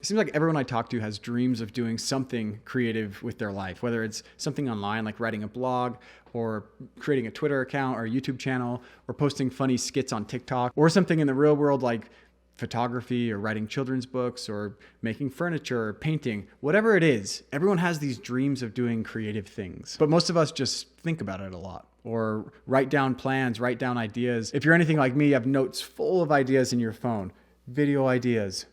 seems like everyone I talk to has dreams of doing something creative with their life, whether it's something online like writing a blog or creating a Twitter account or a YouTube channel or posting funny skits on TikTok, or something in the real world like photography or writing children's books or making furniture or painting. Whatever it is, everyone has these dreams of doing creative things. But most of us just think about it a lot or write down plans, write down ideas. If you're anything like me, you have notes full of ideas in your phone, video ideas,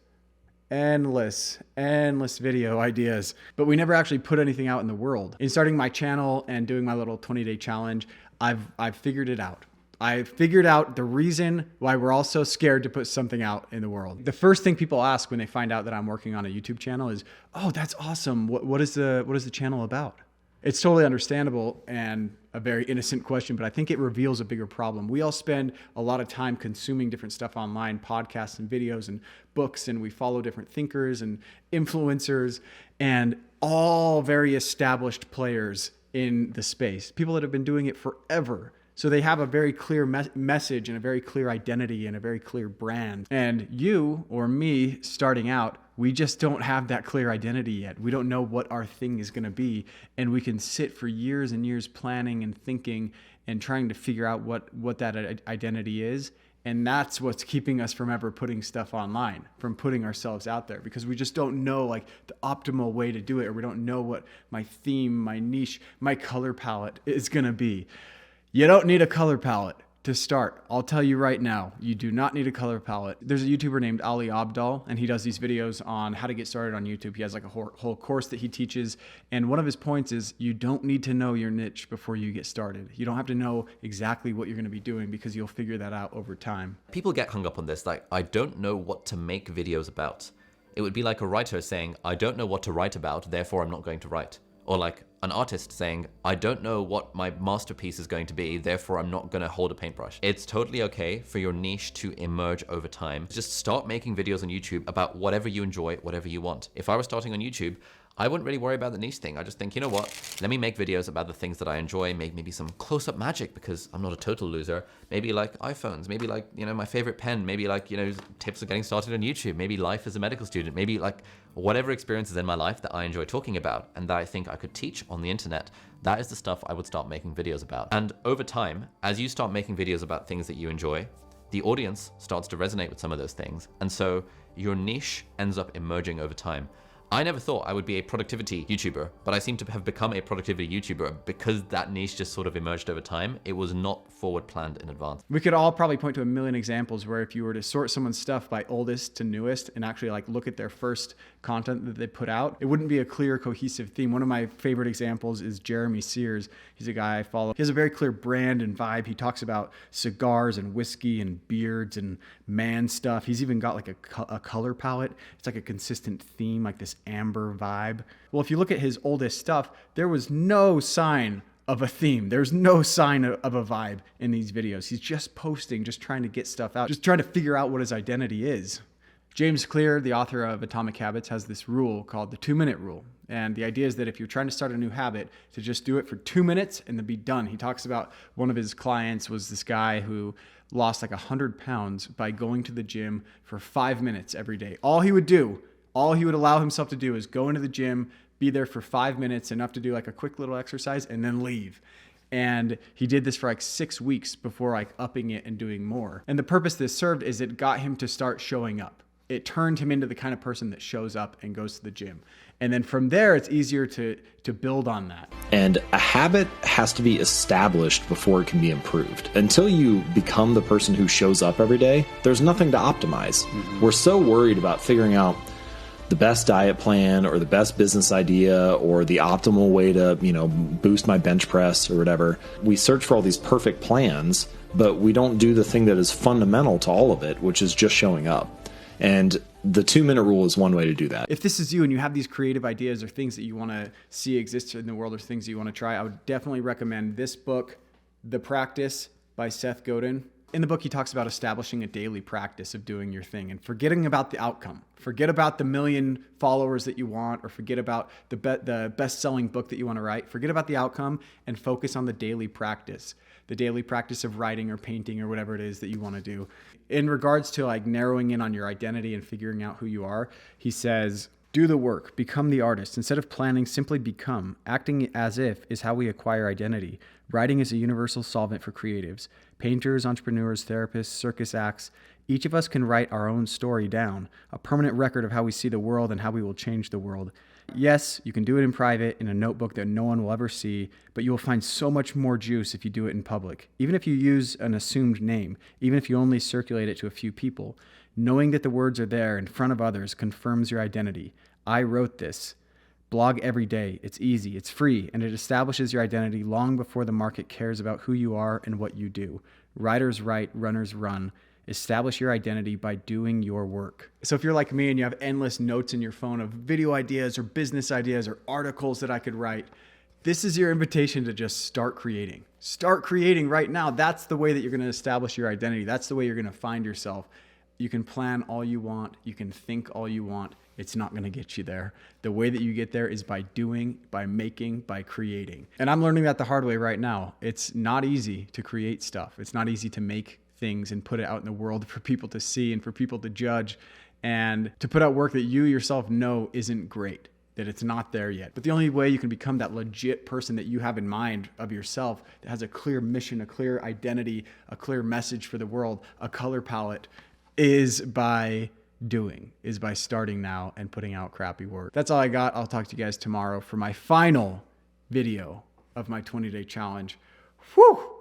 endless video ideas, but we never actually put anything out in the world. In starting my channel and doing my little 20-day challenge, I've figured it out. I figured out the reason why we're all so scared to put something out in the world. The first thing people ask when they find out that I'm working on a YouTube channel is, "Oh, that's awesome. What is the channel about?" It's totally understandable and a very innocent question, but I think it reveals a bigger problem. We all spend a lot of time consuming different stuff online, podcasts and videos and books, and we follow different thinkers and influencers and all very established players in the space, people that have been doing it forever. So they have a very clear message and a very clear identity and a very clear brand. And you or me starting out, we just don't have that clear identity yet. We don't know what our thing is going to be. And we can sit for years and years planning and thinking and trying to figure out what that identity is. And that's what's keeping us from ever putting stuff online, from putting ourselves out there, because we just don't know like the optimal way to do it, or we don't know what my theme, my niche, my color palette is going to be. You don't need a color palette to start. I'll tell you right now, you do not need a color palette. There's a YouTuber named Ali Abdaal, and he does these videos on how to get started on YouTube. He has like a whole course that he teaches. And one of his points is you don't need to know your niche before you get started. You don't have to know exactly what you're going to be doing, because you'll figure that out over time. People get hung up on this, like, I don't know what to make videos about. It would be like a writer saying, I don't know what to write about, therefore I'm not going to write. Or like an artist saying, I don't know what my masterpiece is going to be, therefore I'm not going to hold a paintbrush. It's totally okay for your niche to emerge over time. Just start making videos on YouTube about whatever you enjoy, whatever you want. If I was starting on YouTube, I wouldn't really worry about the niche thing. I just think, you know what? Let me make videos about the things that I enjoy, maybe some close-up magic, because I'm not a total loser. Maybe like iPhones, maybe like, my favorite pen, maybe like, tips of getting started on YouTube, maybe life as a medical student, maybe like whatever experiences in my life that I enjoy talking about and that I think I could teach on the internet. That is the stuff I would start making videos about. And over time, as you start making videos about things that you enjoy, the audience starts to resonate with some of those things. And so your niche ends up emerging over time. I never thought I would be a productivity YouTuber, but I seem to have become a productivity YouTuber because that niche just sort of emerged over time. It was not forward planned in advance. We could all probably point to a million examples where if you were to sort someone's stuff by oldest to newest and actually like look at their first content that they put out, it wouldn't be a clear, cohesive theme. One of my favorite examples is Jeremy Sears. He's a guy I follow. He has a very clear brand and vibe. He talks about cigars and whiskey and beards and man stuff. He's even got like a color palette. It's like a consistent theme, like this amber vibe. Well, if you look at his oldest stuff, there was no sign of a theme. There's no sign of a vibe in these videos. He's just posting, just trying to get stuff out, just trying to figure out what his identity is. James Clear, the author of Atomic Habits, has this rule called the 2-minute rule. And the idea is that if you're trying to start a new habit, to just do it for 2 minutes and then be done. He talks about one of his clients was this guy who lost like 100 pounds by going to the gym for 5 minutes every day. All he would allow himself to do is go into the gym, be there for 5 minutes, enough to do like a quick little exercise, and then leave. And he did this for like 6 weeks before like upping it and doing more. And the purpose this served is it got him to start showing up. It turned him into the kind of person that shows up and goes to the gym. And then from there, it's easier to build on that. And a habit has to be established before it can be improved. Until you become the person who shows up every day, there's nothing to optimize. Mm-hmm. We're so worried about figuring out the best diet plan or the best business idea or the optimal way to, boost my bench press or whatever. We search for all these perfect plans, but we don't do the thing that is fundamental to all of it, which is just showing up. And the 2-minute rule is one way to do that. If this is you and you have these creative ideas or things that you want to see exist in the world or things that you want to try, I would definitely recommend this book, The Practice by Seth Godin. In the book, he talks about establishing a daily practice of doing your thing and forgetting about the outcome. Forget about the 1 million followers that you want, or forget about the best-selling book that you want to write. Forget about the outcome and focus on the daily practice of writing or painting or whatever it is that you want to do. In regards to like narrowing in on your identity and figuring out who you are, he says, do the work, become the artist. Instead of planning, simply become. Acting as if is how we acquire identity. Writing is a universal solvent for creatives. Painters, entrepreneurs, therapists, circus acts. Each of us can write our own story down, a permanent record of how we see the world and how we will change the world. Yes, you can do it in private, in a notebook that no one will ever see, but you will find so much more juice if you do it in public. Even if you use an assumed name, even if you only circulate it to a few people, knowing that the words are there in front of others confirms your identity. I wrote this. Blog every day. It's easy, it's free, and it establishes your identity long before the market cares about who you are and what you do. Writers write, runners run. Establish your identity by doing your work. So if you're like me and you have endless notes in your phone of video ideas or business ideas or articles that I could write, this is your invitation to just start creating. Start creating right now. That's the way that you're going to establish your identity. That's the way you're going to find yourself. You can plan all you want. You can think all you want. It's not going to get you there. The way that you get there is by doing, by making, by creating. And I'm learning that the hard way right now. It's not easy to create stuff. It's not easy to make things and put it out in the world for people to see and for people to judge, and to put out work that you yourself know isn't great, that it's not there yet. But the only way you can become that legit person that you have in mind of yourself, that has a clear mission, a clear identity, a clear message for the world, a color palette, is by starting now and putting out crappy work. That's all I got. I'll talk to you guys tomorrow for my final video of my 20-day challenge. Whew!